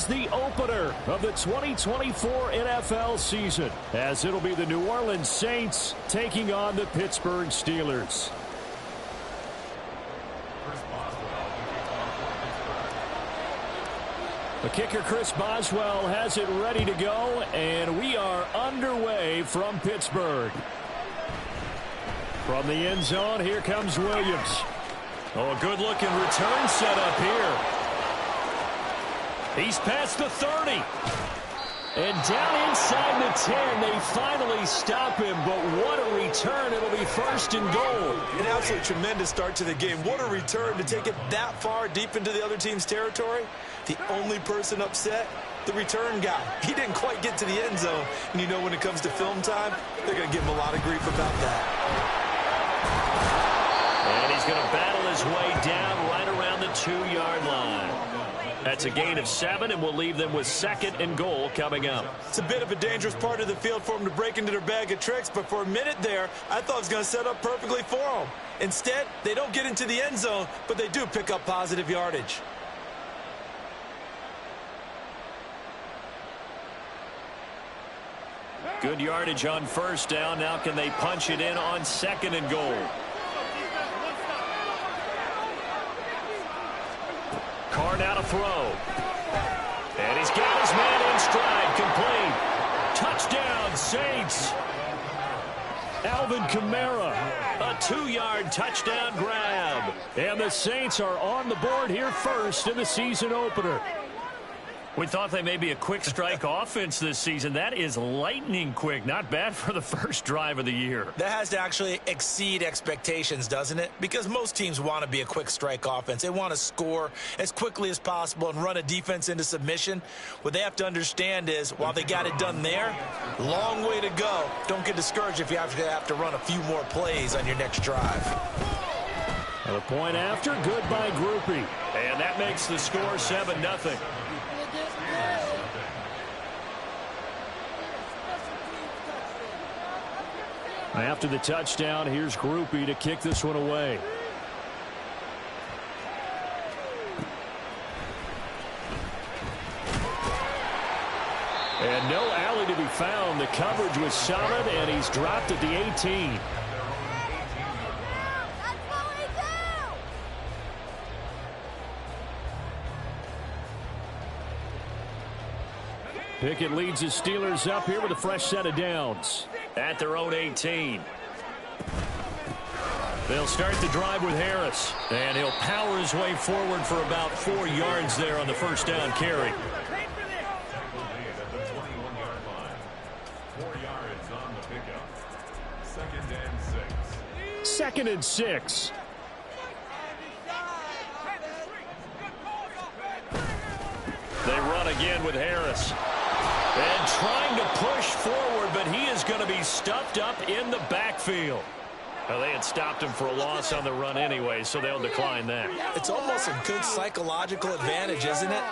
is the opener of the 2024 NFL season, as it'll be the New Orleans Saints taking on the Pittsburgh Steelers. The kicker, Chris Boswell, has it ready to go, and we are underway from Pittsburgh. From the end zone, here comes Williams. Oh, a good-looking return set up here. He's past the 30. And down inside the 10, they finally stop him. But what a return. It'll be first and goal. An absolutely tremendous start to the game. What a return to take it that far deep into the other team's territory. The only person upset, the return guy. He didn't quite get to the end zone. And you know when it comes to film time, they're going to give him a lot of grief about that. And he's going to battle his way down right around the 2-yard line. That's a gain of 7, and we'll leave them with second and goal coming up. It's a bit of a dangerous part of the field for them to break into their bag of tricks, but for a minute there, I thought it was going to set up perfectly for them. Instead, they don't get into the end zone, but they do pick up positive yardage. Good yardage on first down. Now can they punch it in on second and goal? Carr now to throw. And he's got his man in stride. Complete. Touchdown, Saints. Alvin Kamara. A 2-yard touchdown grab. And the Saints are on the board here first in the season opener. We thought they may be a quick strike offense this season. That is lightning quick. Not bad for the first drive of the year. That has to actually exceed expectations, doesn't it? Because most teams want to be a quick strike offense. They want to score as quickly as possible and run a defense into submission. What they have to understand is, while they got it done there, long way to go. Don't get discouraged if you have to run a few more plays on your next drive. And a point after, good by Groupie. And that makes the score 7-0. After the touchdown, here's Groupie to kick this one away. And no alley to be found. The coverage was solid, and he's dropped at the 18. Pickett leads his Steelers up here with a fresh set of downs at their own 18. They'll start the drive with Harris, and he'll power his way forward for about 4 yards there on the first down carry. 2nd and 6. They run again with Harris. And trying to push forward, but he is going to be stuffed up in the backfield. Well, they had stopped him for a loss on the run anyway, so they'll decline that. It's almost a good psychological advantage, isn't it?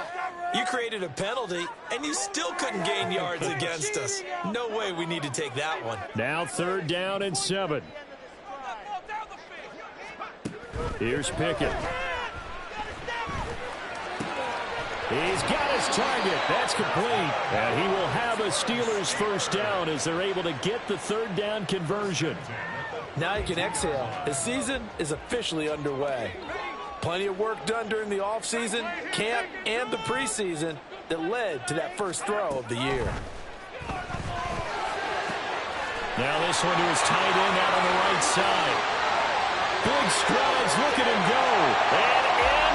You created a penalty, and you still couldn't gain yards against us. No way we need to take that one. Now 3rd down and 7. Here's Pickett. He's got his target. That's complete. And he will have a Steelers first down as they're able to get the 3rd down conversion. Now you can exhale. The season is officially underway. Plenty of work done during the offseason, camp, and the preseason that led to that first throw of the year. Now this one to his tight end out on the right side. Big strides, look at him go. And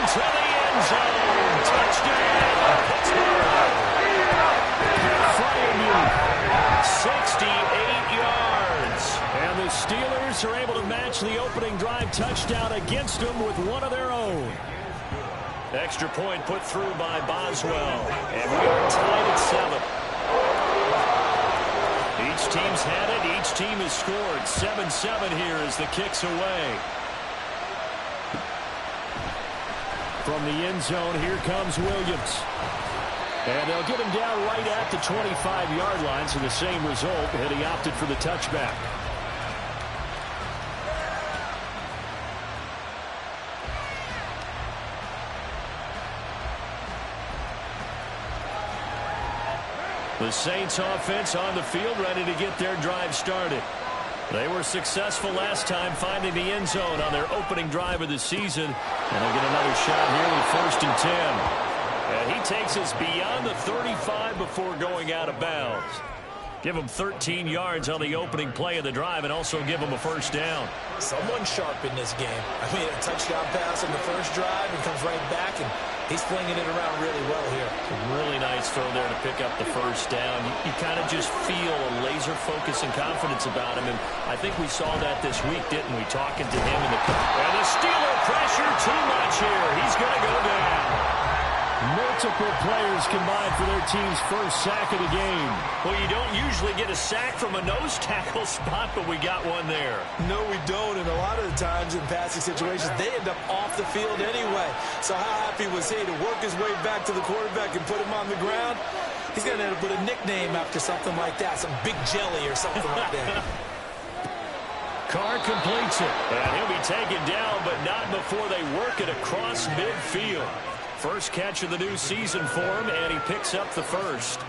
into the end zone. Touchdown, Pittsburgh. Freiermuth, 68 yards. And the Steelers are able to match the opening drive touchdown against them with one of their own. Extra point put through by Boswell. And we are tied at 7. Each team's had it. Each team has scored. 7-7 here as the kick's away. From the end zone, here comes Williams. And they'll get him down right at the 25-yard line, so the same result, and he opted for the touchback. The Saints offense on the field, ready to get their drive started. They were successful last time finding the end zone on their opening drive of the season. And they'll get another shot here with 1st and 10. And he takes us beyond the 35 before going out of bounds. Give him 13 yards on the opening play of the drive and also give him a 1st down. Someone sharp in this game. I mean, a touchdown pass on the first drive and comes right back, and he's flinging it around really well here. A really nice throw there to pick up the 1st down. You kind of just feel a laser focus and confidence about him, and I think we saw that this week, didn't we, talking to him. And the Steeler pressure too much here. He's going to go down. Multiple players combined for their team's 1st sack of the game. Well, you don't usually get a sack from a nose tackle spot, but we got one there. No, we don't, and a lot of the times in passing situations, they end up off the field anyway. So how happy was he to work his way back to the quarterback and put him on the ground? He's going to end up with a nickname after something like that, some Big Jelly or something like that. Carr completes it, and he'll be taken down, but not before they work it across midfield. First catch of the new season for him, and he picks up the 1st.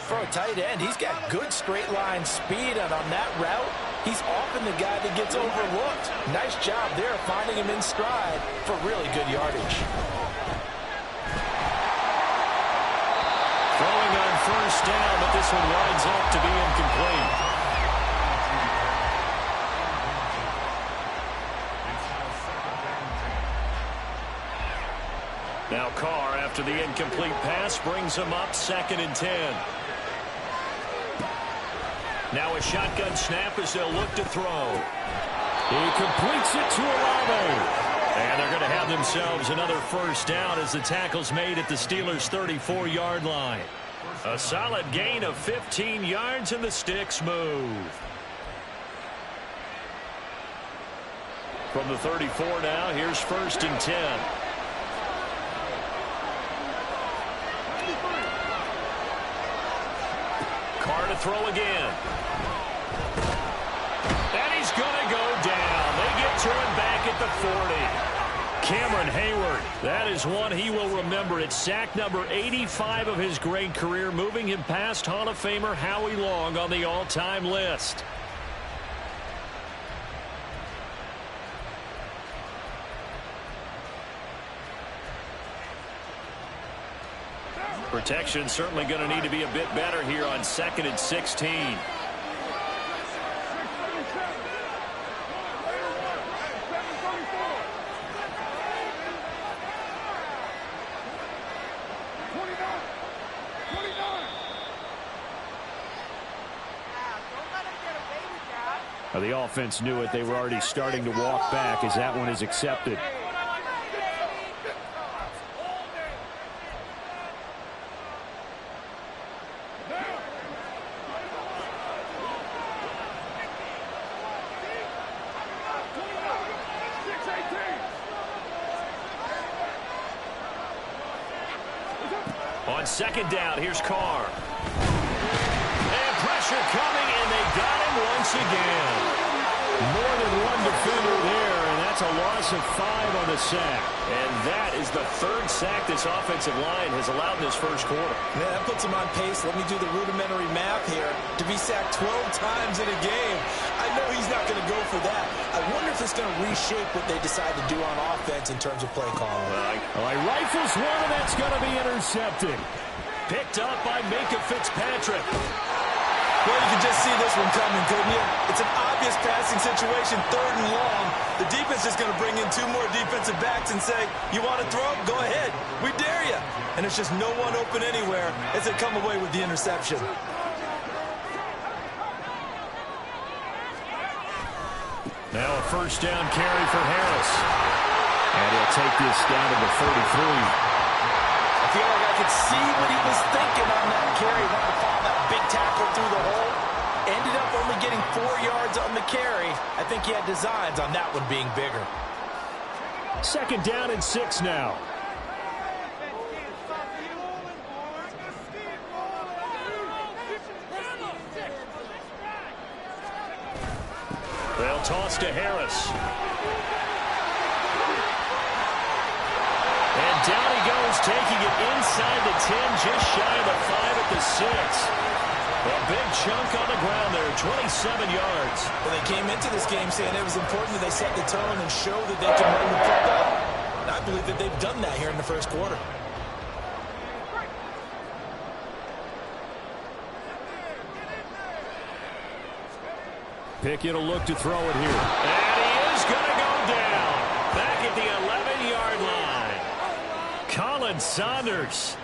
For a tight end, he's got good straight line speed, and on that route, he's often the guy that gets overlooked. Nice job there finding him in stride for really good yardage. Throwing on 1st down, but this one winds up to be incomplete. Now Carr, after the incomplete pass, brings him up 2nd and 10. Now a shotgun snap as they'll look to throw. He completes it to Olave. And they're going to have themselves another 1st down as the tackle's made at the Steelers' 34-yard line. A solid gain of 15 yards and the sticks move. From the 34 now, here's 1st and 10. Carr to throw again. And he's going to go down. They get to him back at the 40. Cameron Hayward, that is one he will remember. It's sack number 85 of his great career, moving him past Hall of Famer Howie Long on the all-time list. Protection certainly going to need to be a bit better here on 2nd and 16. Now the offense knew it. They were already starting to walk back as that one is accepted. On 2nd down, here's Carr. And pressure coming, and they got him once again. More than one defender there, and that's a loss of 5 on the sack. And that is the 3rd sack this offensive line has allowed in this first quarter. Yeah, that puts him on pace. Let me do the rudimentary math here. To be sacked 12 times in a game, I know he's not going to go for that. I wonder if it's going to reshape what they decide to do on offense in terms of play calling. Well, he rifles one, and that's going to be intercepted. Picked up by Minkah Fitzpatrick. Well, you can just see this one coming, couldn't you? It's an obvious passing situation, 3rd and long. The defense is going to bring in 2 more defensive backs and say, you want to throw? Go ahead. We dare you. And there's just no one open anywhere as they come away with the interception. Now a 1st down carry for Harris. And he'll take this down to the 33. I feel like I could see what he was thinking on that carry. Wanted to follow that big tackle through the hole. Ended up only getting 4 yards on the carry. I think he had designs on that one being bigger. 2nd down and 6 now. They'll toss to Harris. And down he goes, taking it inside the 10, just shy of the 5 at at the 6. A big chunk on the ground there, 27 yards. Well, they came into this game saying it was important that they set the tone and show that they can run the football. And I believe that they've done that here in the first quarter. Pickett will look to throw it here. And he is going to go down. Back at the 11-yard line. Colin Saunders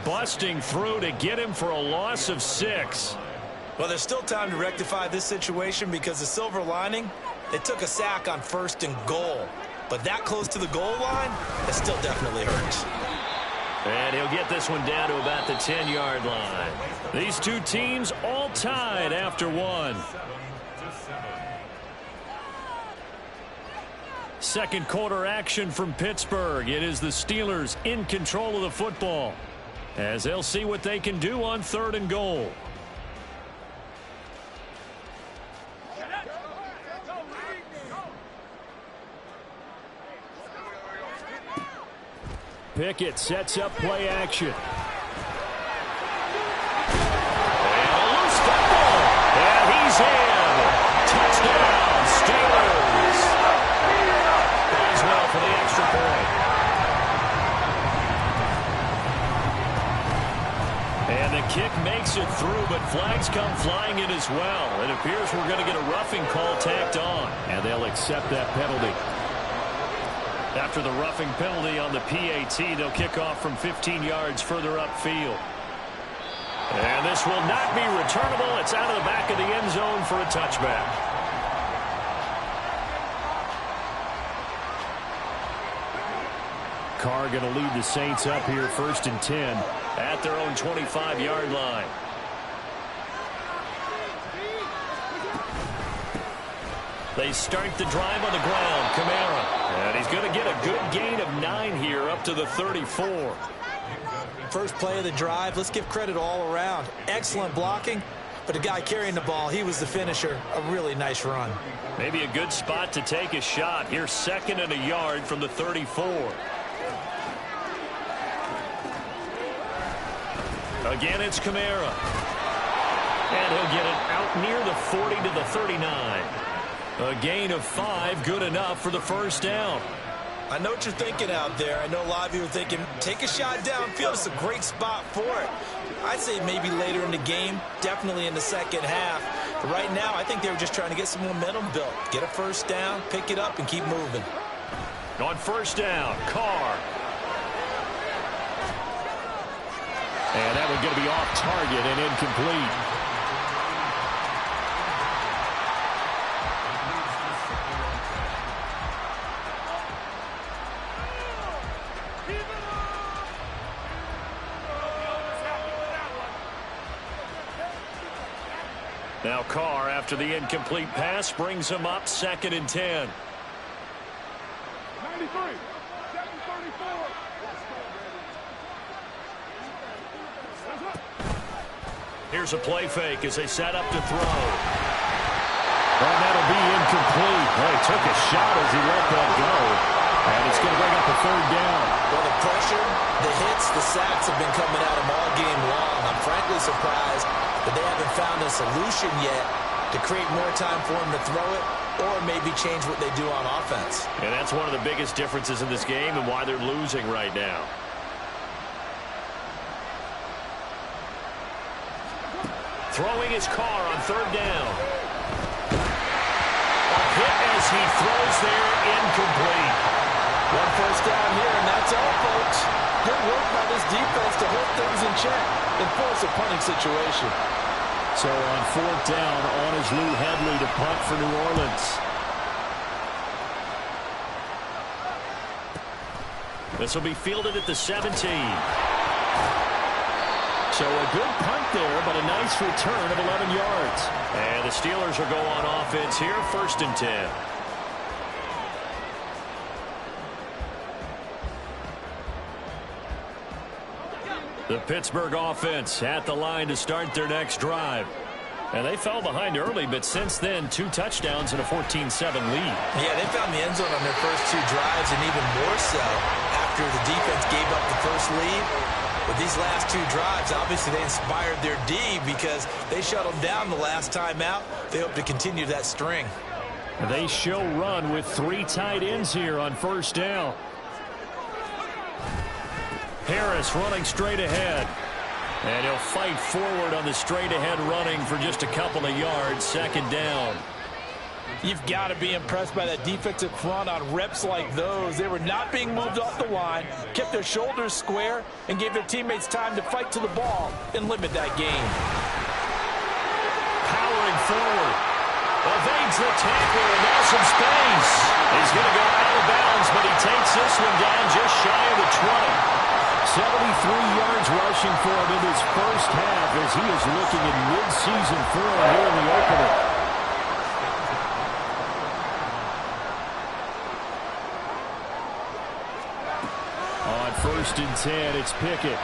busting through to get him for a loss of 6. Well, there's still time to rectify this situation because the silver lining, they took a sack on 1st and goal. But that close to the goal line, it still definitely hurts. And he'll get this one down to about the 10-yard line. These two teams all tied after 1. Second quarter action from Pittsburgh. It is the Steelers in control of the football as they'll see what they can do on 3rd and goal. Pickett sets up play action. And a loose football. And he's in. Touchdown, Steelers. Plays well for the extra point. And the kick makes it through, but flags come flying in as well. It appears we're going to get a roughing call tacked on, and they'll accept that penalty. After the roughing penalty on the PAT, they'll kick off from 15 yards further upfield. And this will not be returnable. It's out of the back of the end zone for a touchback. Carr going to lead the Saints up here 1st and 10 at their own 25-yard line. They start the drive on the ground. Kamara. And he's going to get a good gain of 9 here up to the 34. First play of the drive, let's give credit all around. Excellent blocking, but the guy carrying the ball, he was the finisher. A really nice run. Maybe a good spot to take a shot. Here's 2nd and a yard from the 34. Again, it's Kamara. And he'll get it out near the 40 to the 39. A gain of 5, good enough for the first down. I know what you're thinking out there. I know a lot of you are thinking, take a shot downfield. It's a great spot for it. I'd say maybe later in the game, definitely in the second half. But right now, I think they were just trying to get some momentum built. Get a first down, pick it up, and keep moving. On first down, Carr. And that one's going to be off target and incomplete. Now Carr, after the incomplete pass, brings him up 2nd and 10. 93, 734. Here's a play fake as they set up to throw. And that'll be incomplete. Well, he took a shot as he let that go. And it's going to bring up a 3rd down. Well, the pressure, the hits, the sacks have been coming at him all game long. I'm frankly surprised that they haven't found a solution yet to create more time for him to throw it or maybe change what they do on offense. And that's one of the biggest differences in this game and why they're losing right now. Throwing his Carr on 3rd down. A hit as he throws there, incomplete. One first down here, and that's all, folks. Good work by this defense to hold things in check and force a punting situation. So on 4th down, on is Lou Hedley to punt for New Orleans. This will be fielded at the 17. So a good punt there, but a nice return of 11 yards. And the Steelers will go on offense here, 1st and 10. The Pittsburgh offense at the line to start their next drive. And they fell behind early, but since then, 2 touchdowns and a 14-7 lead. Yeah, they found the end zone on their first 2 drives, and even more so after the defense gave up the first lead. With these last two drives, obviously they inspired their D because they shut them down the last time out. They hope to continue that string. They show run with 3 tight ends here on first down. Harris running straight ahead. And he'll fight forward on the straight ahead running for just a couple of yards. Second down. You've got to be impressed by that defensive front on reps like those. They were not being moved off the line, kept their shoulders square, and gave their teammates time to fight to the ball and limit that gain. Powering forward. Evades the tackle, and now some space. He's going to go out of bounds, but he takes this one down just shy of the 20. 73 yards rushing for him in his first half as he is looking in mid-season form here in the opener. On 1st and 10, it's Pickett.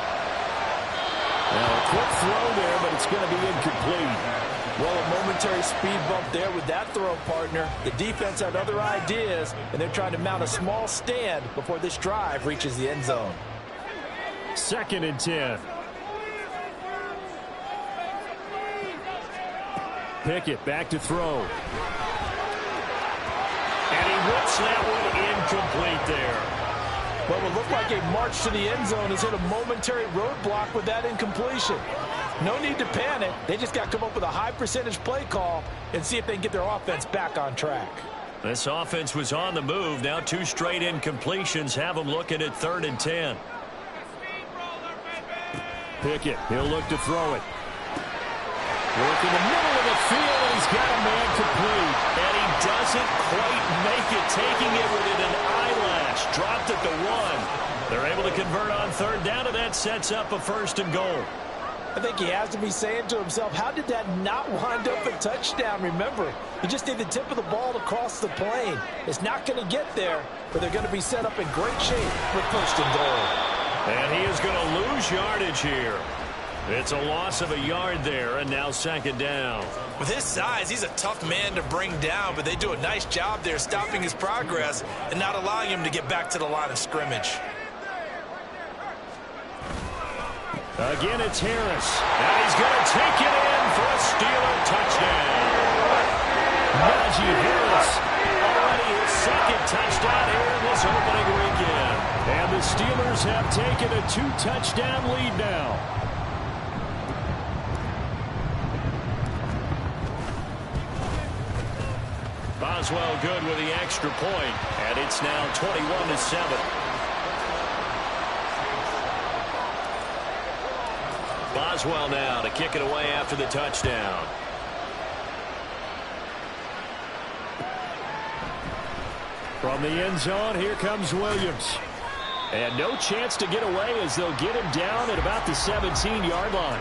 Now a quick throw there, but it's going to be incomplete. Well, a momentary speed bump there with that throw, partner. The defense had other ideas, and they're trying to mount a small stand before this drive reaches the end zone. 2nd and 10. Pickett back to throw. And he whips that one incomplete there. What would look like a march to the end zone has hit a momentary roadblock with that incompletion. No need to panic. They just got to come up with a high percentage play call and see if they can get their offense back on track. This offense was on the move. Now 2 straight incompletions have them looking at 3rd and 10. Pickett, he'll look to throw it. Work in the middle of the field, and he's got a man complete. And he doesn't quite make it, taking it within an eyelash. Dropped at the 1. They're able to convert on 3rd down, and that sets up a 1st and goal. I think he has to be saying to himself, how did that not wind up a touchdown? Remember, you just need the tip of the ball to cross the plane. It's not going to get there, but they're going to be set up in great shape with 1st and goal. And he is going to lose yardage here. It's a loss of a yard there, and now 2nd down. With his size, he's a tough man to bring down, but they do a nice job there stopping his progress and not allowing him to get back to the line of scrimmage. Again, it's Harris. And he's going to take it in for a Steeler touchdown. Najee Harris, already his 2nd touchdown here in this opening weekend. And the Steelers have taken a 2-touchdown lead now. Boswell good with the extra point, and it's now 21-7. Boswell now to kick it away after the touchdown. From the end zone, here comes Williams. And no chance to get away as they'll get him down at about the 17-yard line.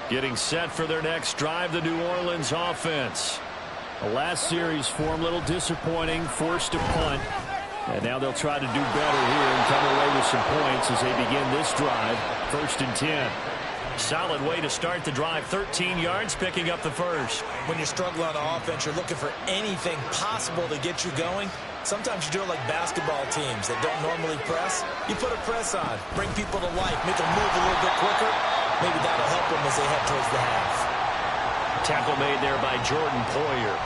Getting set for their next drive, the New Orleans offense. The last series for them, a little disappointing, forced to punt. And now they'll try to do better here and come away with some points as they begin this drive. 1st and 10. Solid way to start the drive. 13 yards, picking up the 1st. When you're struggling on offense, you're looking for anything possible to get you going. Sometimes you do it like basketball teams that don't normally press. You put a press on, bring people to life, make them move a little bit quicker. Maybe that'll help them as they head towards the half. Tackle made there by Jordan Poyer.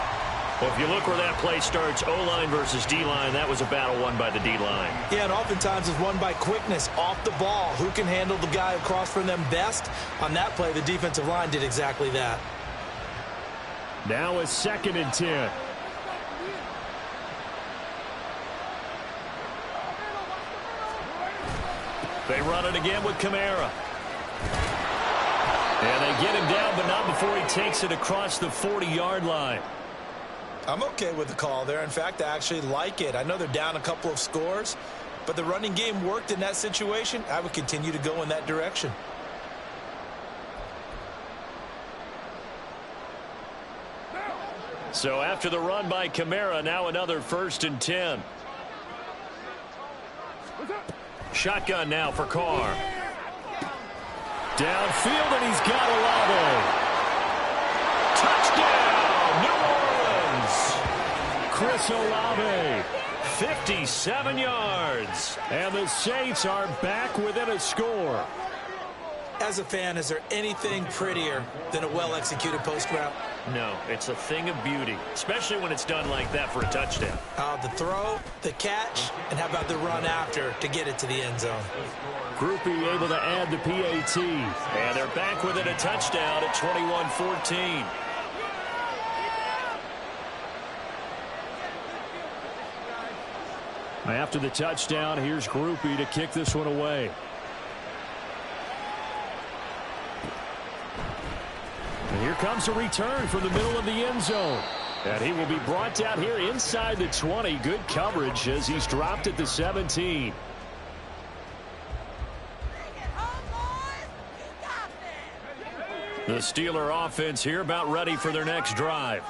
Well, if you look where that play starts, O-line versus D-line, that was a battle won by the D-line. Yeah, and oftentimes it's won by quickness off the ball. Who can handle the guy across from them best? On that play, the defensive line did exactly that. Now it's 2nd and 10. They run it again with Kamara. And they get him down, but not before he takes it across the 40-yard line. I'm okay with the call there. In fact, I actually like it. I know they're down a couple of scores, but the running game worked in that situation. I would continue to go in that direction. So after the run by Kamara, now another 1st and 10. Shotgun now for Carr. Downfield, and he's got Olave. Touchdown! Chris Olave. 57 yards. And the Saints are back within a score. As a fan, is there anything prettier than a well-executed post route? No, it's a thing of beauty, especially when it's done like that for a touchdown. The throw, the catch, and how about the run after to get it to the end zone? Groupie able to add the PAT. And they're back within a touchdown at 21-14. After the touchdown, here's Groupie to kick this one away. And here comes a return from the middle of the end zone. And he will be brought down here inside the 20. Good coverage as he's dropped at the 17. The Steeler offense here about ready for their next drive.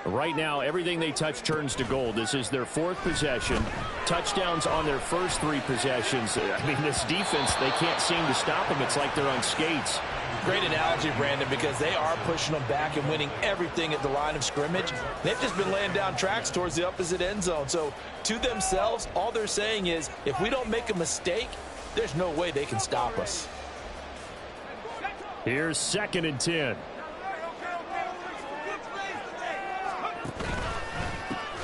Right now, everything they touch turns to gold. This is their fourth possession. Touchdowns on their first three possessions. I mean, this defense, they can't seem to stop them. It's like they're on skates. Great analogy, Brandon, because they are pushing them back and winning everything at the line of scrimmage. They've just been laying down tracks towards the opposite end zone. So to themselves, all they're saying is, if we don't make a mistake, there's no way they can stop us. Here's 2nd and 10.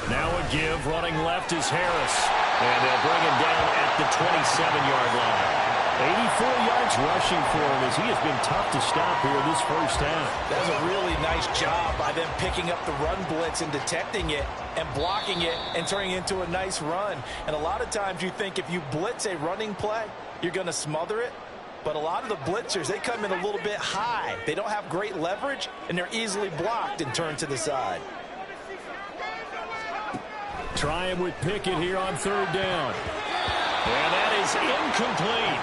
Now a give, running left is Harris. And they'll bring him down at the 27-yard line. 84 yards rushing for him as he has been tough to stop here this first half. That was a really nice job by them picking up the run blitz and detecting it and blocking it and turning it into a nice run. And a lot of times you think if you blitz a running play, you're going to smother it. But a lot of the blitzers, they come in a little bit high. They don't have great leverage, and they're easily blocked and turned to the side. Try him with Pickett here on 3rd down. And that is incomplete.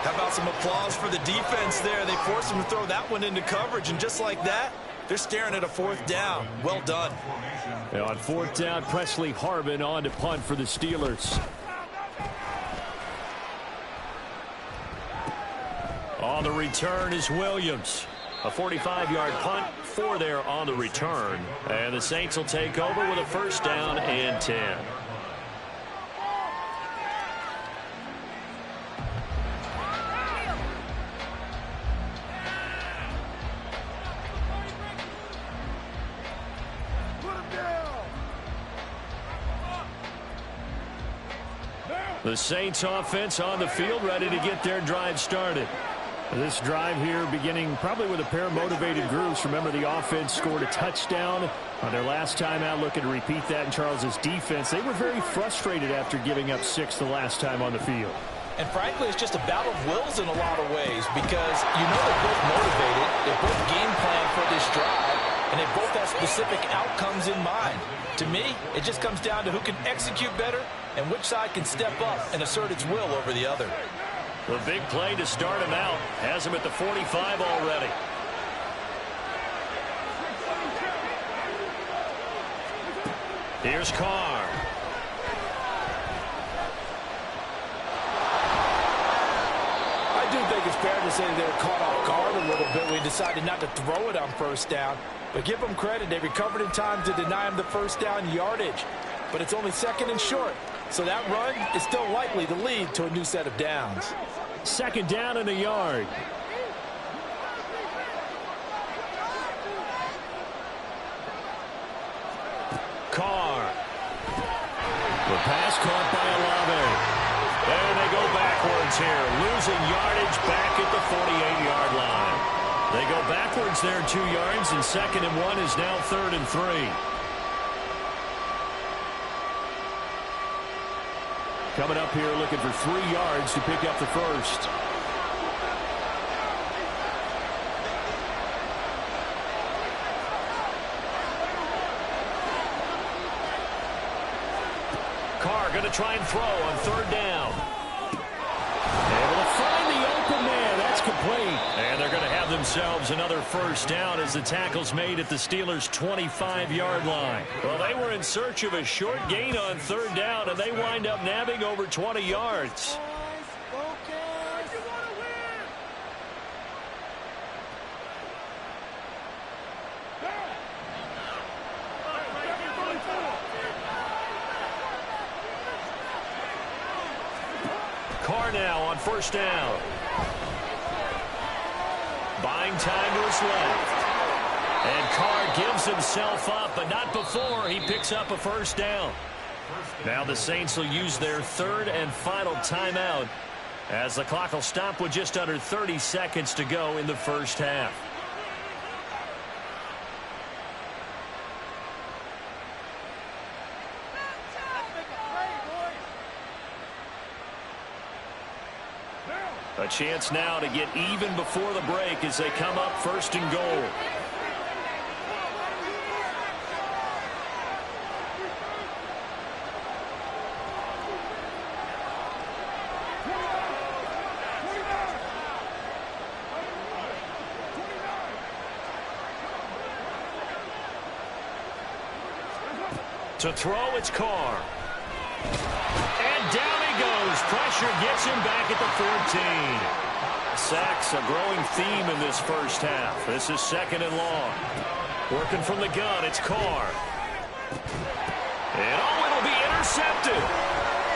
How about some applause for the defense there? They forced him to throw that one into coverage, and just like that, they're staring at a 4th down. Well done. And on 4th down, Presley Harvin on to punt for the Steelers. On the return is Williams. A 45-yard punt, 4 there on the return. And the Saints will take over with a 1st down and 10. The Saints offense on the field ready to get their drive started. This drive here beginning probably with a pair of motivated groups. Remember, the offense scored a touchdown on their last time out. Looking to repeat that in Charles's defense. They were very frustrated after giving up 6 the last time on the field. And frankly, it's just a battle of wills in a lot of ways because you know they're both motivated. They both game plan for this drive, and they both have specific outcomes in mind. To me, it just comes down to who can execute better and which side can step up and assert its will over the other. The big play to start him out has him at the 45 already. Here's Carr. I do think it's fair to say they were caught off guard a little bit when he decided not to throw it on 1st down. But give them credit. They recovered in time to deny him the 1st down yardage. But it's only 2nd and short. So that run is still likely to lead to a new set of downs. 2nd down and a yard. Carr. The pass caught by Olave. And they go backwards here. Losing yardage back at the 48-yard line. They go backwards there 2 yards, and 2nd and 1 is now 3rd and 3. Coming up here looking for 3 yards to pick up the 1st. Carr going to try and throw on 3rd down. Able to find the open man. That's complete. And they're going to have themselves another 1st down as the tackle's made at the Steelers' 25-yard line. Well, they were in search of a short gain on 3rd down, and they wind up nabbing over 20 yards. Carr now on first down. Buying time to his left. And Carr gives himself up, but not before he picks up a first down. Now the Saints will use their third and final timeout as the clock will stop with just under 30 seconds to go in the first half. A chance now to get even before the break as they come up first and goal. To throw, it's Carr. And down he goes. Pressure gets him back at the 14. Sacks, a growing theme in this first half. This is second and long. Working from the gun, it's Carr. And it'll be intercepted.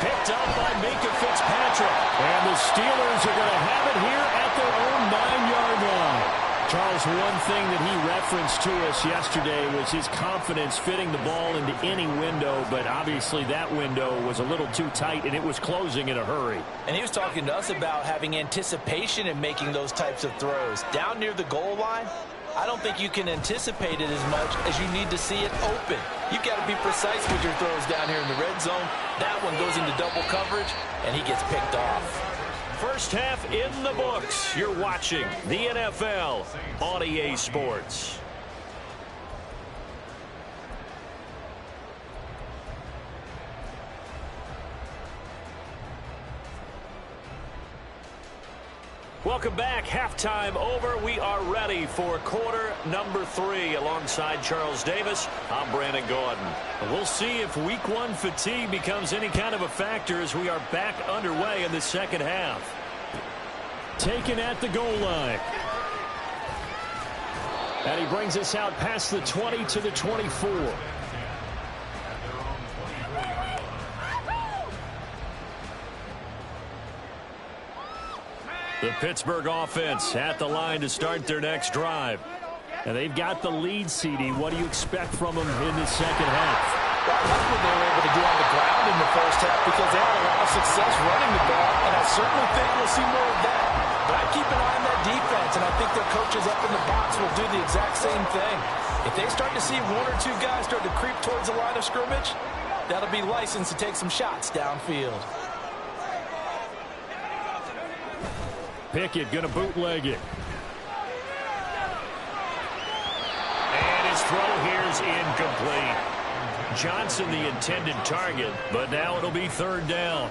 Picked up by Minkah Fitzpatrick. And the Steelers are going to have it here at their own 9-yard line. Charles, one thing that he referenced to us yesterday was his confidence fitting the ball into any window, but obviously that window was a little too tight, and it was closing in a hurry. And he was talking to us about having anticipation in making those types of throws. Down near the goal line, I don't think you can anticipate it as much as you need to see it open. You've got to be precise with your throws down here in the red zone. That one goes into double coverage, and he gets picked off. First half in the books. You're watching the NFL on EA Sports. Welcome back. Halftime over. We are ready for quarter number 3. Alongside Charles Davis, I'm Brandon Gordon. We'll see if week 1 fatigue becomes any kind of a factor as we are back underway in the second half. Taken at the goal line. And he brings us out past the 20 to the 24. The Pittsburgh offense at the line to start their next drive. And they've got the lead, CD. What do you expect from them in the second half? Well, that's what they were able to do on the ground in the first half because they had a lot of success running the ball, and I certainly think we'll see more of that. But I keep an eye on that defense, and I think their coaches up in the box will do the exact same thing. If they start to see 1 or 2 guys start to creep towards the line of scrimmage, that'll be licensed to take some shots downfield. Pickett going to bootleg it. And his throw here is incomplete. Johnson the intended target, but now it'll be third down.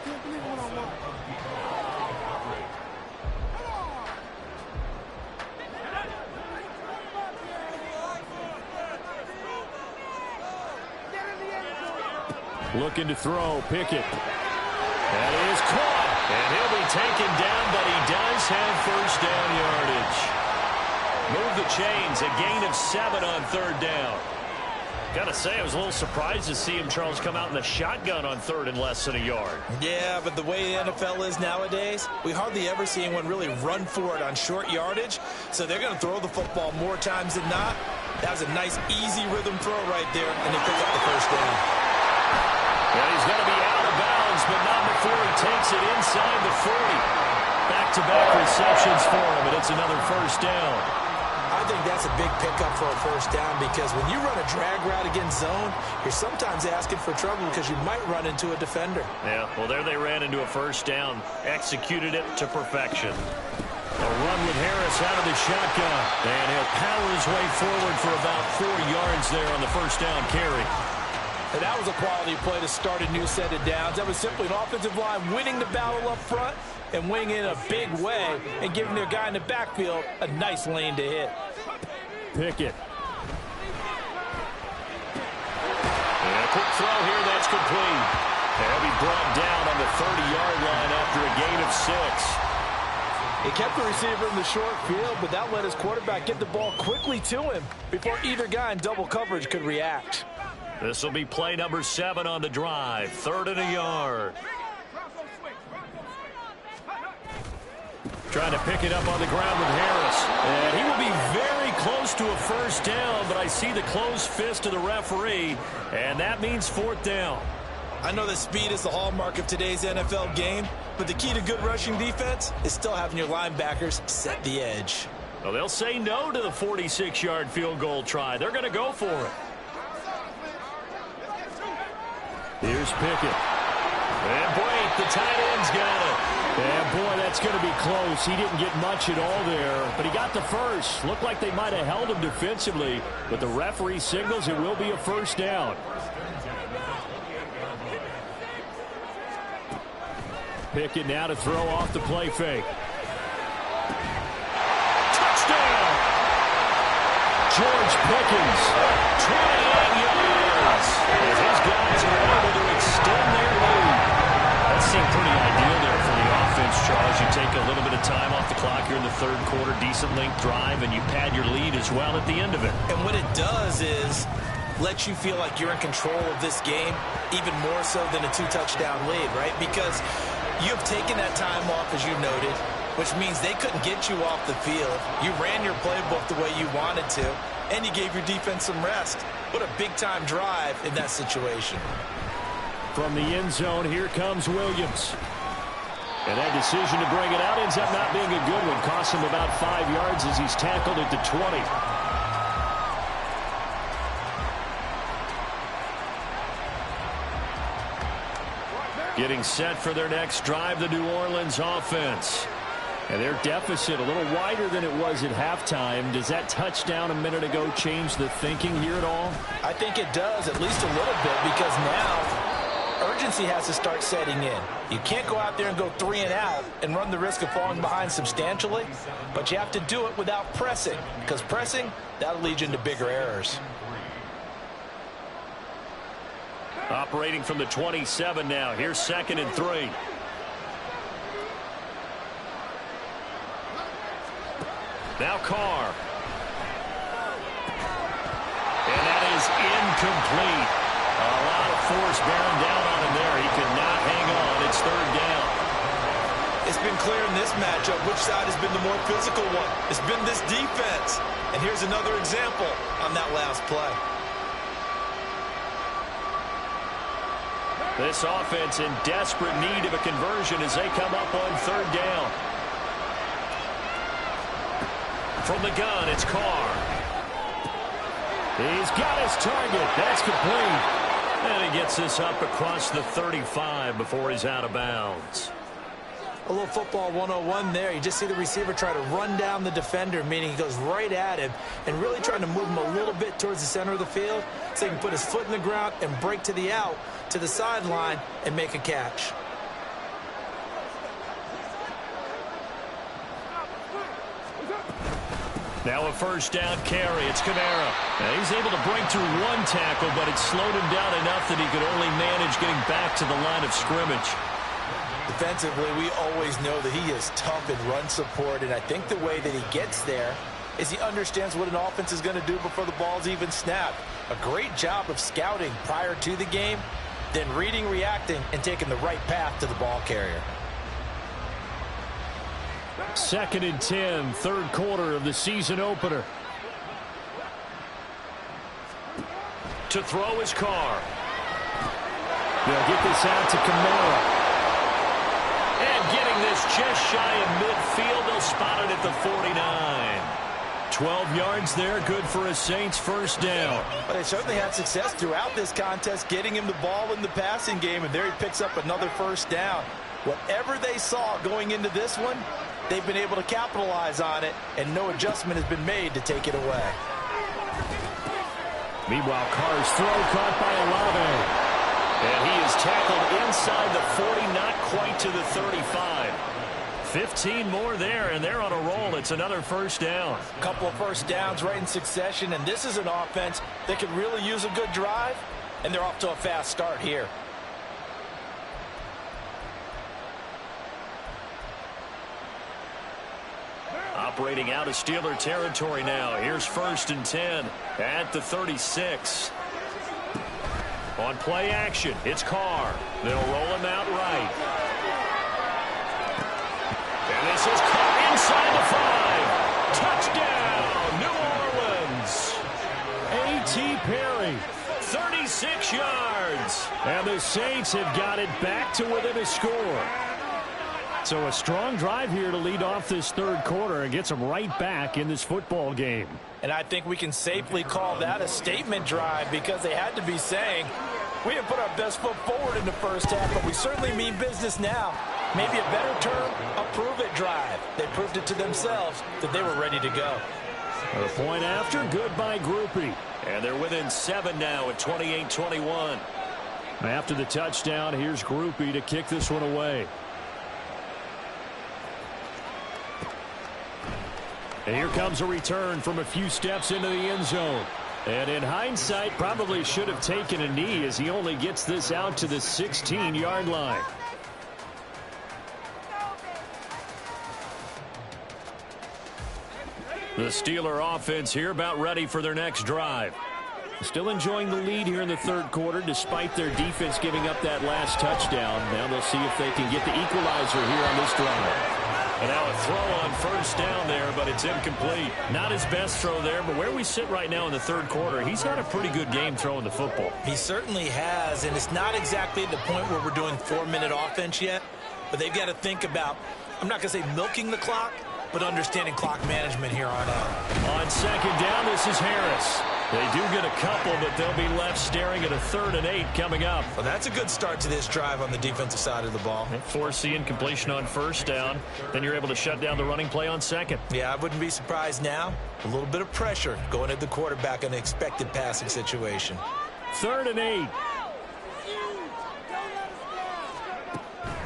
Looking to throw, Pickett. That is caught. And he'll be taken down, but he does have first down yardage. Move the chains, a gain of 7 on third down. Got to say, I was a little surprised to see him, Charles, come out in the shotgun on third and less than a yard. Yeah, but the way the NFL is nowadays, we hardly ever see anyone really run for it on short yardage. So they're going to throw the football more times than not. That was a nice, easy rhythm throw right there, and they pick up the first down. And he's going to be out of bounds, but not before he takes it inside the 40. Back-to-back receptions for him, and it's another first down. I think that's a big pickup for a first down because when you run a drag route against zone, you're sometimes asking for trouble because you might run into a defender. Yeah, well, there they ran into a first down, executed it to perfection. A run with Harris out of the shotgun, and he'll power his way forward for about 4 yards there on the first down carry. And that was a quality play to start a new set of downs. That was simply an offensive line winning the battle up front and winning in a big way and giving their guy in the backfield a nice lane to hit. Pickett. And a quick throw here, that's complete. And he'll be brought down on the 30-yard line after a gain of 6. He kept the receiver in the short field, but that let his quarterback get the ball quickly to him before either guy in double coverage could react. This will be play number 7 on the drive. 3rd and a yard. Trying to pick it up on the ground with Harris. And he will be very close to a first down, but I see the closed fist of the referee, and that means fourth down. I know that speed is the hallmark of today's NFL game, but the key to good rushing defense is still having your linebackers set the edge. Well, they'll say no to the 46-yard field goal try. They're going to go for it. Here's Pickett. And Brake, the tight end's got it. And, boy, that's going to be close. He didn't get much at all there, but he got the first. Looked like they might have held him defensively, but the referee signals it will be a first down. Pickett now to throw off the play fake. Touchdown! George Pickens, 28 yards. As his guys are able to extend their lead. That seemed pretty ideal there for the offense, Charles. You take a little bit of time off the clock here in the third quarter, decent length drive, and you pad your lead as well at the end of it. And what it does is let you feel like you're in control of this game, even more so than a two-touchdown lead, right? Because you've taken that time off, as you noted, which means they couldn't get you off the field. You ran your playbook the way you wanted to, and you gave your defense some rest. What a big-time drive in that situation. From the end zone, here comes Williams. And that decision to bring it out ends up not being a good one. Costs him about 5 yards as he's tackled at the 20. Getting set for their next drive, the New Orleans offense. And their deficit a little wider than it was at halftime. Does that touchdown a minute ago change the thinking here at all? I think it does, at least a little bit, because now urgency has to start setting in. You can't go out there and go 3 and out and run the risk of falling behind substantially, but you have to do it without pressing, because pressing, that'll lead you into bigger errors. Operating from the 27 now. Here's 2nd and 3. Now Carr. And that is incomplete. A lot of force bearing down on him there. He could not hang on. It's 3rd down. It's been clear in this matchup which side has been the more physical one. It's been this defense. And here's another example on that last play. This offense in desperate need of a conversion as they come up on 3rd down. From the gun, it's Carr. He's got his target. That's complete. And he gets this up across the 35 before he's out of bounds. A little football 101 there. You just see the receiver try to run down the defender, meaning he goes right at him and really trying to move him a little bit towards the center of the field so he can put his foot in the ground and break to the out, to the sideline, and make a catch. Now a 1st down carry. It's Kamara. Now he's able to break through 1 tackle, but it slowed him down enough that he could only manage getting back to the line of scrimmage. Defensively, we always know that he is tough in run support, and I think the way that he gets there is he understands what an offense is going to do before the ball's even snapped. A great job of scouting prior to the game, then reading, reacting, and taking the right path to the ball carrier. 2nd and 10, 3rd quarter of the season opener. To throw his Carr. They'll get this out to Kamara. And getting this just shy of midfield, they'll spot it at the 49. 12 yards there, good for a Saints 1st down. But they certainly had success throughout this contest, getting him the ball in the passing game, and there he picks up another 1st down. Whatever they saw going into this one, they've been able to capitalize on it, and no adjustment has been made to take it away. Meanwhile, Carr's throw caught by Olave. And he is tackled inside the 40, not quite to the 35. 15 more there, and they're on a roll. It's another 1st down. A couple of 1st downs right in succession, and this is an offense that could really use a good drive, and they're off to a fast start here. Operating out of Steeler territory now. Here's 1st and 10 at the 36. On play action, it's Carr. They'll roll him out right. And this is Carr inside the 5. Touchdown, New Orleans. A.T. Perry, 36 yards. And the Saints have got it back to within a score. So a strong drive here to lead off this third quarter and gets them right back in this football game. And I think we can safely call that a statement drive because they had to be saying, we didn't put our best foot forward in the first half, but we certainly mean business now. Maybe a better term, a prove-it drive. They proved it to themselves that they were ready to go. A point after, good by Grupe. And they're within 7 now at 28-21. After the touchdown, here's Grupe to kick this one away. And here comes a return from a few steps into the end zone. And in hindsight, probably should have taken a knee as he only gets this out to the 16-yard line. The Steeler offense here about ready for their next drive. Still enjoying the lead here in the third quarter despite their defense giving up that last touchdown. Now they'll see if they can get the equalizer here on this drive. And now a throw on first down there, but it's incomplete. Not his best throw there, but where we sit right now in the third quarter, he's had a pretty good game throwing the football. He certainly has, and it's not exactly at the point where we're doing 4-minute offense yet, but they've got to think about, I'm not going to say milking the clock, but understanding clock management here on out. On second down, this is Harris. They do get a couple, but they'll be left staring at a 3rd and 8 coming up. Well, that's a good start to this drive on the defensive side of the ball. Force the incompletion on first down. Then you're able to shut down the running play on second. Yeah, I wouldn't be surprised now. A little bit of pressure going at the quarterback in an expected passing situation. 3rd and 8.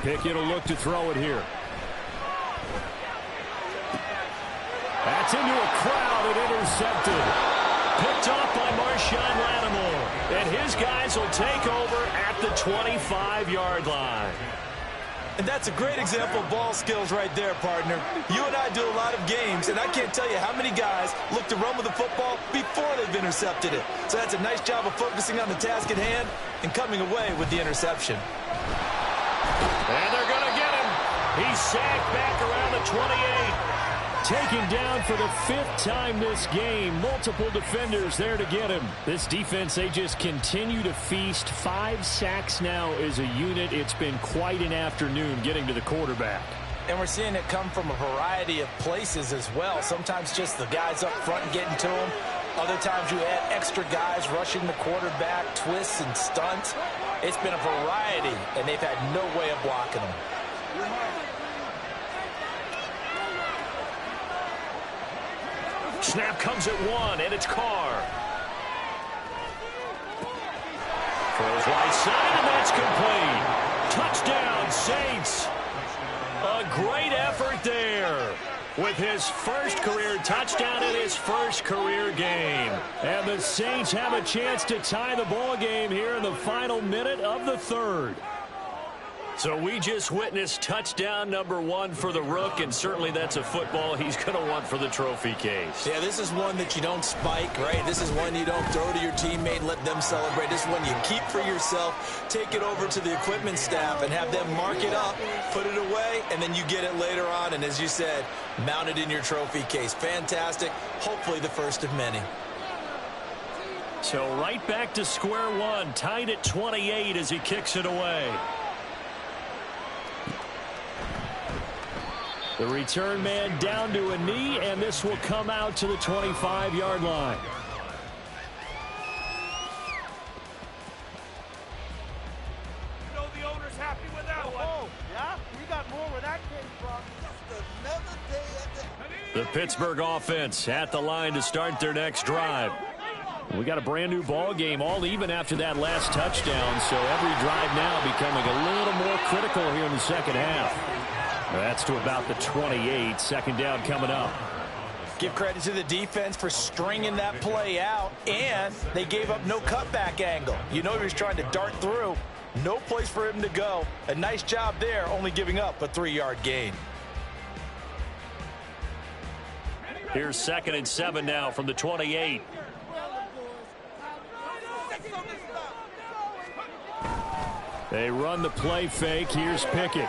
Pickett will look to throw it here. That's into a crowd and intercepted. Picked off by Marshawn Lattimore. And his guys will take over at the 25-yard line. And that's a great example of ball skills right there, partner. You and I do a lot of games, and I can't tell you how many guys look to run with the football before they've intercepted it. So that's a nice job of focusing on the task at hand and coming away with the interception. And they're going to get him. He's sacked back around the 28. Taken down for the 5th time this game. Multiple defenders there to get him. This defense, they just continue to feast. 5 sacks now as a unit. It's been quite an afternoon getting to the quarterback. And we're seeing it come from a variety of places as well. Sometimes just the guys up front getting to him. Other times you add extra guys rushing the quarterback, twists and stunts. It's been a variety, and they've had no way of blocking them. Snap comes at 1, and it's Carr. Throws right side, and that's complete. Touchdown, Saints. A great effort there with his first career touchdown in his first career game. And the Saints have a chance to tie the ball game here in the final minute of the third. So we just witnessed touchdown number 1 for the Rook, and certainly that's a football he's going to want for the trophy case. Yeah, this is one that you don't spike, right? This is one you don't throw to your teammate and let them celebrate. This is one you keep for yourself, take it over to the equipment staff and have them mark it up, put it away, and then you get it later on. And as you said, mount it in your trophy case. Fantastic. Hopefully the first of many. So right back to square one, tied at 28 as he kicks it away. The return man down to a knee, and this will come out to the 25-yard line. You know the owner's happy with that one. Oh, yeah? We got more where that came from. Just another day at the Pittsburgh offense at the line to start their next drive. We got a brand new ball game, all even after that last touchdown, so every drive now becoming a little more critical here in the second half. That's to about the 28. Second down coming up. Give credit to the defense for stringing that play out, and they gave up no cutback angle. You know he was trying to dart through. No place for him to go. A nice job there, only giving up a 3-yard gain. Here's 2nd and 7 now from the 28. They run the play fake. Here's Pickett.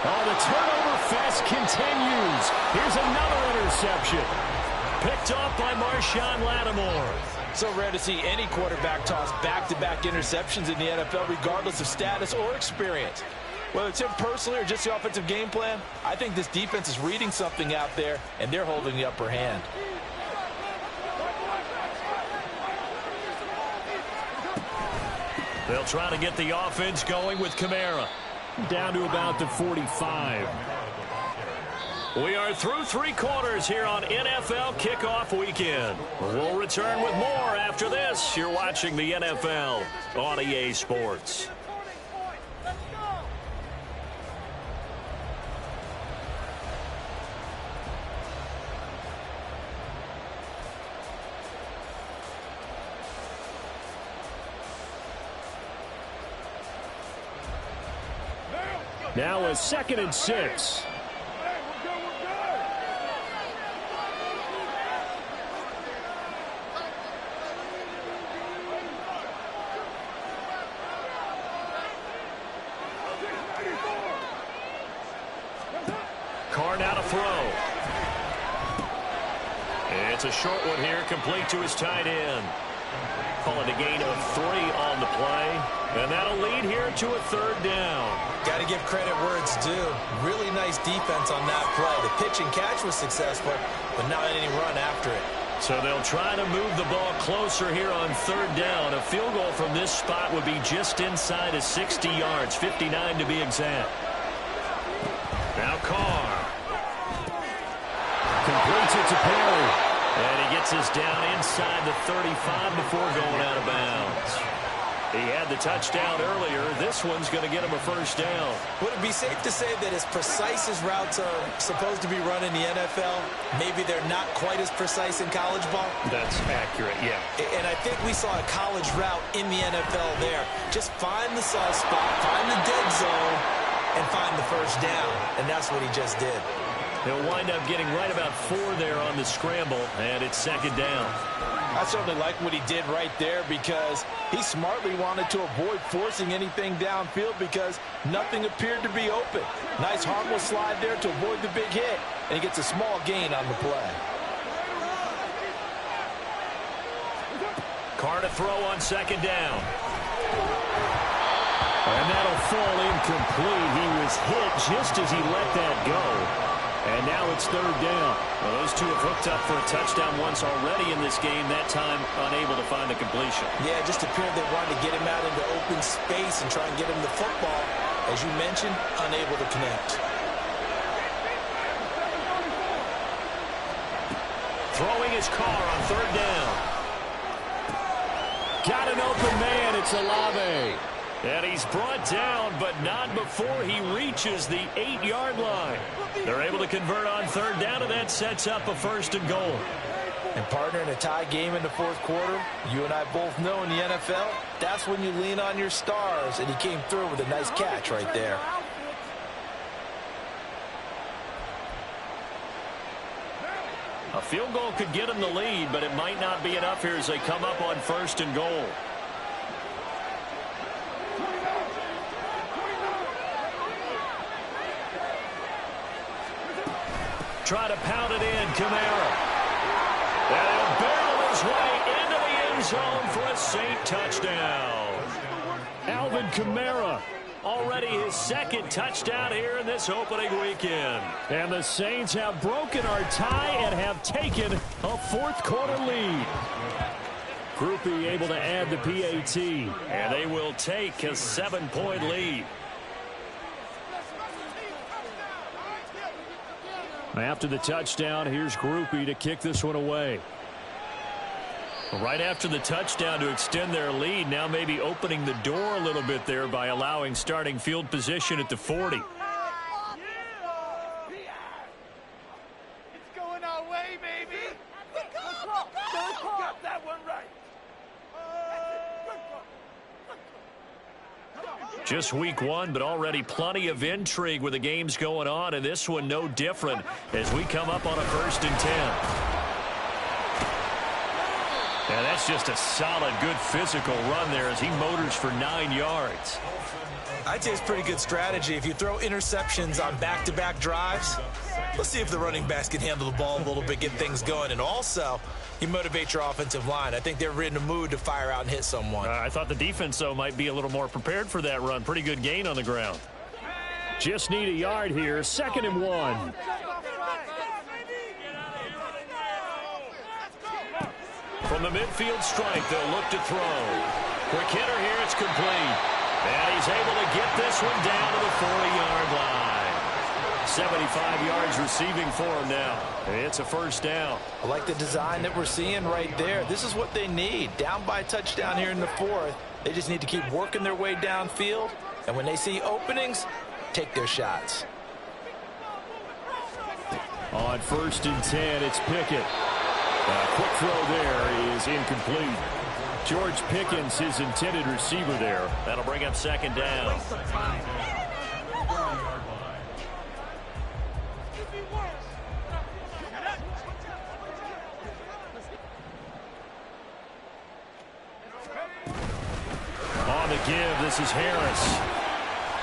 Oh, the turnover fest continues. Here's another interception. Picked off by Marshawn Lattimore. So rare to see any quarterback toss back-to-back interceptions in the NFL, regardless of status or experience. Whether it's him personally or just the offensive game plan, I think this defense is reading something out there, and they're holding the upper hand. They'll try to get the offense going with Kamara. Down to about the 45. We are through 3 quarters here on NFL Kickoff Weekend. We'll return with more after this. You're watching the NFL on EA Sports. Now a 2nd and 6. Carr now to throw. It's a short one here, complete to his tight end. Calling a gain of 3 on the play. And that'll lead here to a 3rd down. Got to give credit where it's due. Really nice defense on that play. The pitch and catch was successful, but not any run after it. So they'll try to move the ball closer here on 3rd down. A field goal from this spot would be just inside of 60 yards, 59 to be exact. Now Carr. Completes it to Perry. And he gets us down inside the 35 before going out of bounds. He had the touchdown earlier. This one's going to get him a 1st down. Would it be safe to say that as precise as routes are supposed to be run in the NFL, maybe they're not quite as precise in college ball? That's accurate, yeah. And I think we saw a college route in the NFL there. Just find the soft spot, find the dead zone, and find the 1st down. And that's what he just did. He'll wind up getting right about 4 there on the scramble, and it's 2nd down. I certainly like what he did right there because he smartly wanted to avoid forcing anything downfield because nothing appeared to be open. Nice harmless slide there to avoid the big hit, and he gets a small gain on the play. Carr to throw on 2nd down. And that'll fall incomplete. He was hit just as he let that go. And now it's 3rd down. Well, those two have hooked up for a touchdown once already in this game, that time unable to find the completion. Yeah, it just appeared they wanted to get him out into open space and try and get him the football. As you mentioned, unable to connect. Throwing his Carr on 3rd down. Got an open man. It's Olave. And he's brought down, but not before he reaches the 8-yard line. They're able to convert on 3rd down, and that sets up a 1st and goal. And partner, in a tie game in the 4th quarter, you and I both know in the NFL, that's when you lean on your stars, and he came through with a nice catch right there. A field goal could get him the lead, but it might not be enough here as they come up on 1st and goal. Try to pound it in, Kamara. And he'll barrel his way into the end zone for a Saint touchdown. Alvin Kamara, already his 2nd touchdown here in this opening weekend. And the Saints have broken our tie and have taken a 4th quarter lead. Groupie able to add the PAT, and they will take a 7-point lead. After the touchdown, here's Groupie to kick this one away. Right after the touchdown to extend their lead, now maybe opening the door a little bit there by allowing starting field position at the 40. It's going our way, baby. Got that one right. Just week 1, but already plenty of intrigue with the games going on, and this one no different as we come up on a 1st and 10. Yeah, that's just a solid, good physical run there as he motors for 9 yards. I'd say it's pretty good strategy. If you throw interceptions on back-to-back drives, let's see if the running backs can handle the ball a little bit, get things going. And also, you motivate your offensive line. I think they're in the mood to fire out and hit someone. I thought the defense, though, might be a little more prepared for that run. Pretty good gain on the ground. Just need a yard here. 2nd and 1. From the midfield stripe, they'll look to throw. Quick hitter here, it's complete. And he's able to get this one down to the 40-yard line. 75 yards receiving for him now. It's a first down. I like the design that we're seeing right there. This is what they need. Down by a touchdown here in the 4th. They just need to keep working their way downfield. And when they see openings, take their shots. On 1st and 10, it's Pickett. A quick throw there is incomplete. George Pickens, his intended receiver there. That'll bring up 2nd down. On the give, this is Harris.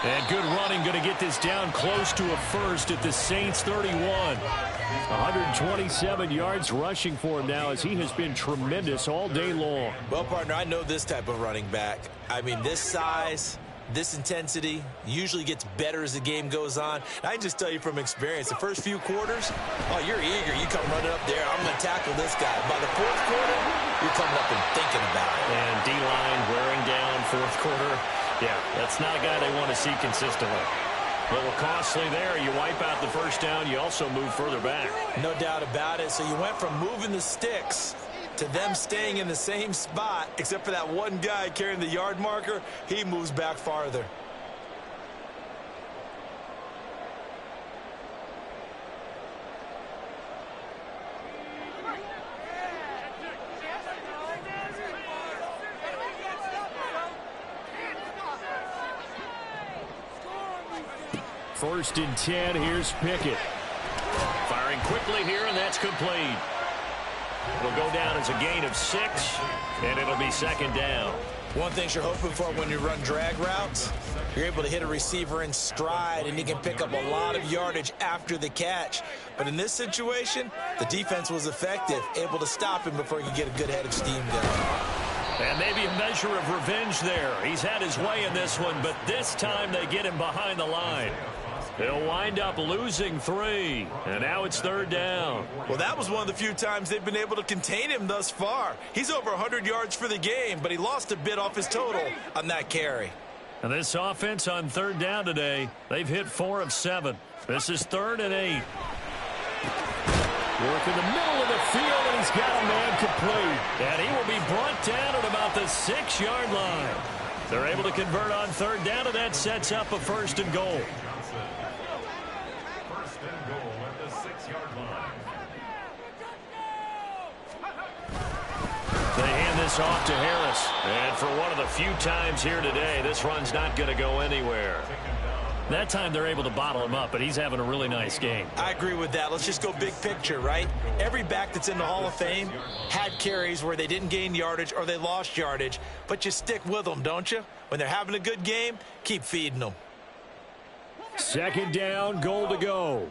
And good running, going to get this down close to a first at the Saints 31. 127 yards rushing for him now as he has been tremendous all day long. Well, partner, I know this type of running back. I mean, this size, this intensity usually gets better as the game goes on. And I can just tell you from experience, the first few quarters, oh, you're eager. You come running up there. I'm going to tackle this guy. By the 4th quarter, you're coming up and thinking about it. And D-line wearing down 4th quarter. Yeah, that's not a guy they want to see consistently. A little costly there. You wipe out the first down. You also move further back. No doubt about it. So you went from moving the sticks to them staying in the same spot, except for that one guy carrying the yard marker. He moves back farther. First and 10, here's Pickett. Firing quickly here, and that's complete. It'll go down as a gain of 6, and it'll be 2nd down. One thing you're hoping for when you run drag routes, you're able to hit a receiver in stride, and he can pick up a lot of yardage after the catch. But in this situation, the defense was effective, able to stop him before he could get a good head of steam going. And maybe a measure of revenge there. He's had his way in this one, but this time they get him behind the line. They'll wind up losing 3, and now it's 3rd down. Well, that was one of the few times they've been able to contain him thus far. He's over 100 yards for the game, but he lost a bit off his total on that carry. And this offense on 3rd down today, they've hit 4 of 7. This is 3rd and 8. Work in the middle of the field, and he's got a man complete. And he will be brought down at about the 6-yard line. They're able to convert on 3rd down, and that sets up a 1st and goal. They hand this off to Harris. And for one of the few times here today, this run's not going to go anywhere. That time they're able to bottle him up, but he's having a really nice game. I agree with that. Let's just go big picture, right? Every back that's in the Hall of Fame had carries where they didn't gain yardage or they lost yardage, but you stick with them, don't you? When they're having a good game, keep feeding them. 2nd down, goal to go.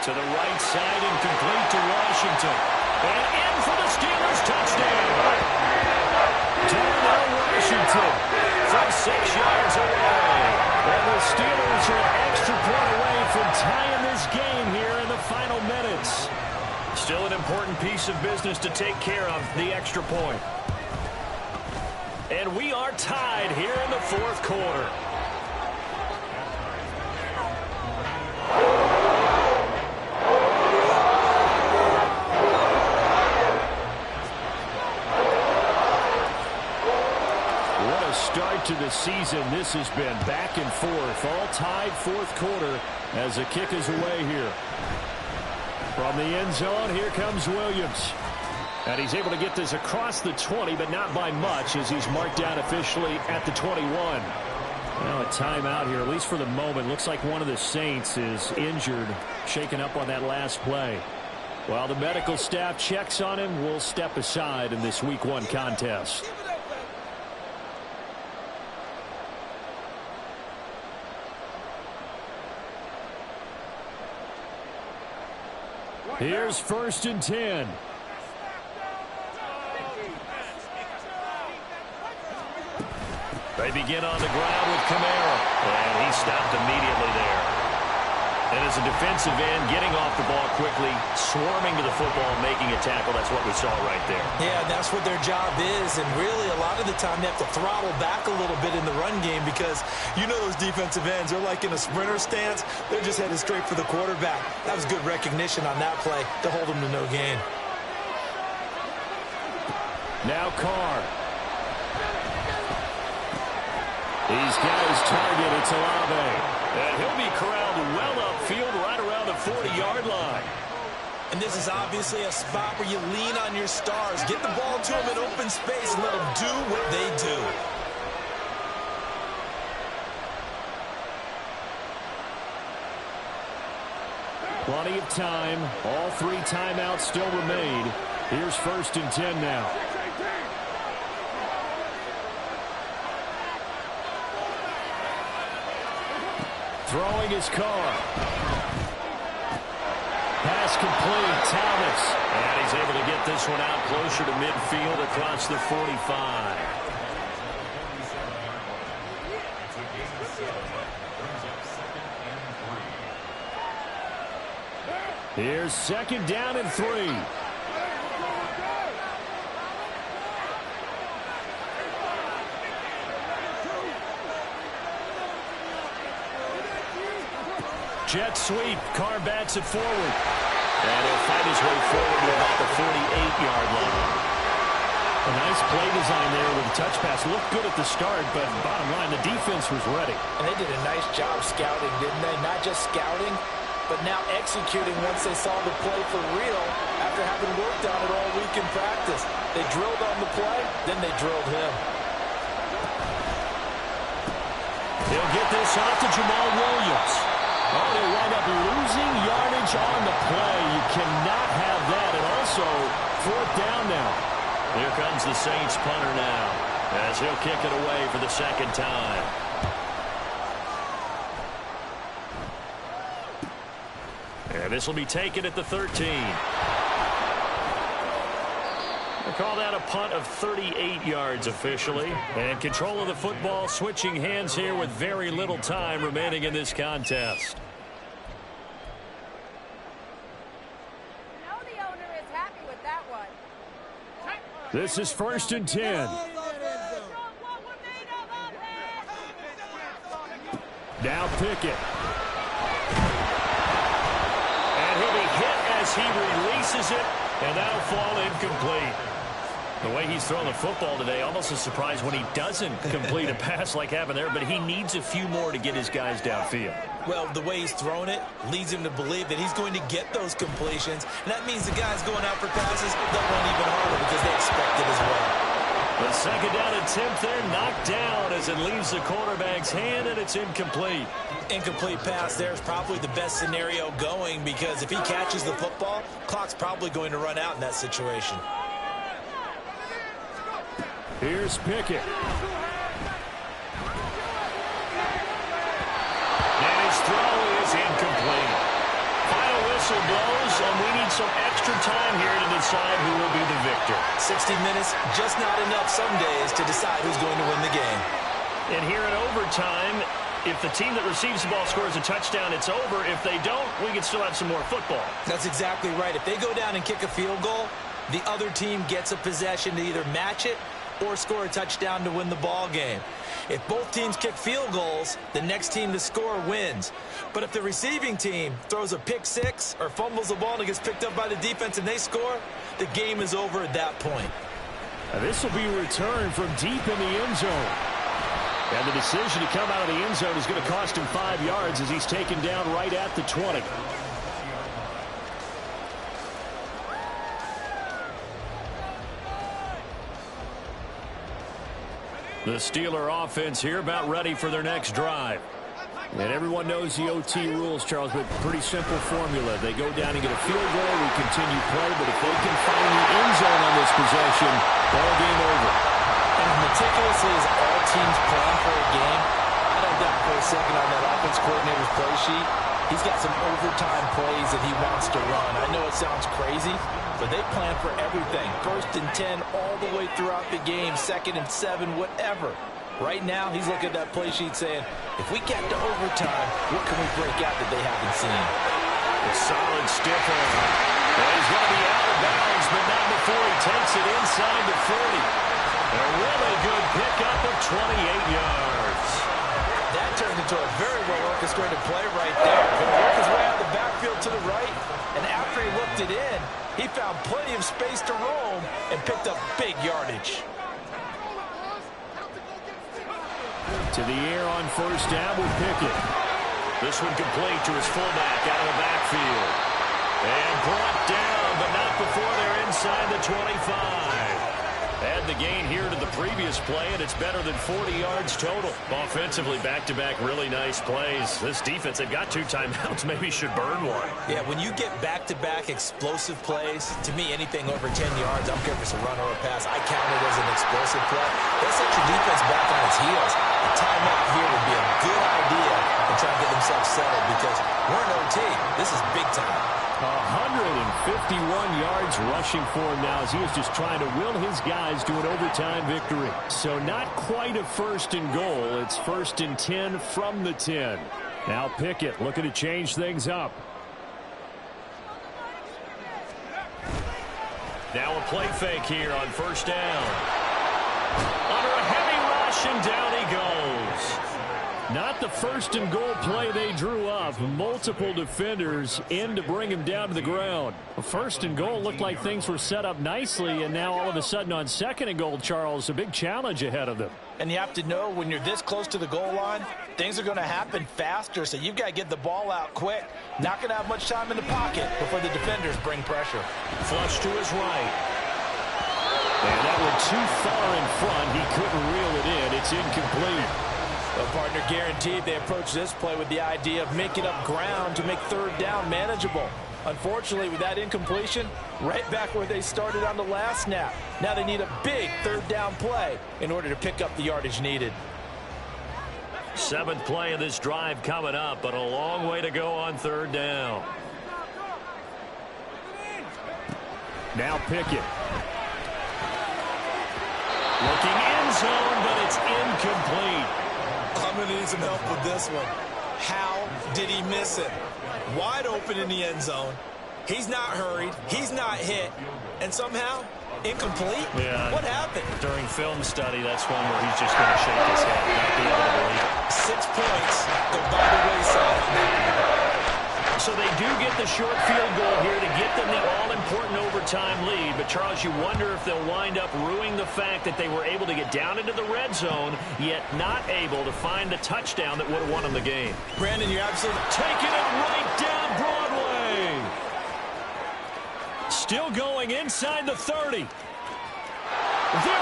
To the right side and complete to Washington. And in for the Steelers, touchdown. Darnell Washington from 6 yards away. And the Steelers are an extra point away from tying this game here in the final minutes. Still an important piece of business to take care of, the extra point. And we are tied here in the 4th quarter. Start to the season. This has been back and forth, all tied 4th quarter as the kick is away here. From the end zone, here comes Williams. And he's able to get this across the 20, but not by much as he's marked down officially at the 21. Well, a timeout here, at least for the moment. Looks like one of the Saints is injured, shaken up on that last play. While the medical staff checks on him, we'll step aside in this Week 1 contest. Here's 1st and 10. They begin on the ground with Kamara, and he stopped immediately there. And as a defensive end, getting off the ball quickly, swarming to the football, making a tackle, that's what we saw right there. Yeah, that's what their job is, and really a lot of the time they have to throttle back a little bit in the run game because you know those defensive ends, they're like in a sprinter stance. They're just headed straight for the quarterback. That was good recognition on that play to hold them to no gain. Now Carr. He's got his target. It's Olave. And he'll be corralled well upfield right around the 40-yard line. And this is obviously a spot where you lean on your stars. Get the ball to them in open space and let them do what they do. Plenty of time. All 3 timeouts still remain. Here's 1st and 10 now. Throwing his Carr. Pass complete. Thomas. And he's able to get this one out closer to midfield across the 45. Here's 2nd down and 3. Jet sweep. Carr bats it forward. And he'll fight his way forward to about the 48-yard line. A nice play design there with a touch pass. Looked good at the start, but bottom line, the defense was ready. And they did a nice job scouting, didn't they? Not just scouting, but now executing once they saw the play for real after having worked on it all week in practice. They drilled on the play, then they drilled him. He'll get this off to Jamal Williams. Oh, they wind up losing yardage on the play. You cannot have that. And also, 4th down now. Here comes the Saints punter now as he'll kick it away for the 2nd time. And this will be taken at the 13. They call that a punt of 38 yards officially. And control of the football switching hands here with very little time remaining in this contest. You know the owner is happy with that one. This is 1st and 10. Now Pickett. And he'll be hit as he releases it, and that'll fall incomplete. The way he's throwing the football today, almost a surprise when he doesn't complete a pass like happened there, but he needs a few more to get his guys downfield. Well, the way he's throwing it leads him to believe that he's going to get those completions, and that means the guys going out for passes, they'll run even harder because they expect it as well. The 2nd down attempt there knocked down as it leaves the quarterback's hand, and it's incomplete. Incomplete pass there is probably the best scenario going because if he catches the football, clock's probably going to run out in that situation. Here's Pickett. And his throw is incomplete. Final whistle blows, and we need some extra time here to decide who will be the victor. 60 minutes, just not enough some days to decide who's going to win the game. And here in overtime, if the team that receives the ball scores a touchdown, it's over. If they don't, we can still have some more football. That's exactly right. If they go down and kick a field goal, the other team gets a possession to either match it or score a touchdown to win the ball game. If both teams kick field goals, the next team to score wins. But if the receiving team throws a pick six or fumbles the ball and it gets picked up by the defense and they score, the game is over at that point. Now this will be a return from deep in the end zone. And the decision to come out of the end zone is going to cost him 5 yards as he's taken down right at the 20. The Steeler offense here about ready for their next drive. And everyone knows the OT rules, Charles, but pretty simple formula. They go down and get a field goal, we continue play, but if they can find the end zone on this possession, ball game over. And as meticulously as all teams plan for a game, I don't doubt for a second on that offense coordinator's play sheet, he's got some overtime plays that he wants to run. I know it sounds crazy, but they plan for everything. 1st and 10 all the way throughout the game, 2nd and 7, whatever. Right now, he's looking at that play sheet saying, if we get to overtime, what can we break out that they haven't seen? A solid stiff arm. And he's going to be out of bounds, but not before he takes it inside the 40. A really good pickup of 28 yards. That turned into a very well-orchestrated play right there. Going to work his way out of the backfield to the right, and after he looked it in, he found plenty of space to roam and picked up big yardage. To the air on 1st down with Pickett. This one complete to his fullback out of the backfield. And brought down, but not before they're inside the 25. Add the gain here to the previous play, and it's better than 40 yards total. Offensively, back-to-back really nice plays. This defense, they've got 2 timeouts, maybe should burn one. Yeah, when you get back-to-back explosive plays, to me, anything over 10 yards, I don't care if it's a run or a pass, I count it as an explosive play. That sets your defense back on its heels. A timeout here would be a good idea to try and get themselves settled because we're in OT. This is big time. 151 yards rushing for him now as he is just trying to will his guys to an overtime victory. So not quite a 1st and goal. It's 1st and 10 from the 10. Now Pickett looking to change things up. Now a play fake here on 1st down. Under a heavy rush, and down he goes. Not the 1st and goal play they drew up. Multiple defenders in to bring him down to the ground. 1st and goal looked like things were set up nicely, and now all of a sudden on 2nd and goal, Charles, a big challenge ahead of them. And you have to know when you're this close to the goal line, things are going to happen faster, so you've got to get the ball out quick. Not going to have much time in the pocket before the defenders bring pressure. Flush to his right. And that one too far in front. He couldn't reel it in. It's incomplete. Well, partner, guaranteed they approach this play with the idea of making up ground to make 3rd down manageable. Unfortunately, with that incompletion, right back where they started on the last snap. Now they need a big 3rd down play in order to pick up the yardage needed. 7th play of this drive coming up, but a long way to go on 3rd down. Now Pickett. Looking end zone, but it's incomplete. I'm going to need some help with this one. How did he miss it? Wide open in the end zone. He's not hurried. He's not hit. And somehow, incomplete? Yeah. What happened? During film study, that's one where he's just going to shake his head, not be able to believe it. 6 points go by the wayside. So they do get the short field goal here to get them the all-important overtime lead. But, Charles, you wonder if they'll wind up ruining the fact that they were able to get down into the red zone, yet not able to find the touchdown that would have won them the game. Brandon, you're absolutely taking it right down Broadway. Still going inside the 30. There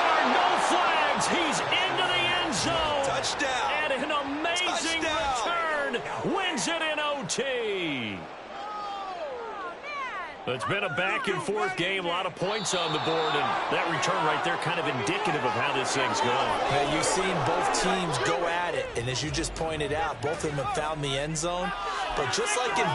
are no flags. He's into the end zone. Touchdown. And an amazing return. Wins it in OT. It's been a back-and-forth game, a lot of points on the board, and that return right there kind of indicative of how this thing's going. Now, you've seen both teams go at it, and as you just pointed out, both of them have found the end zone. But just like in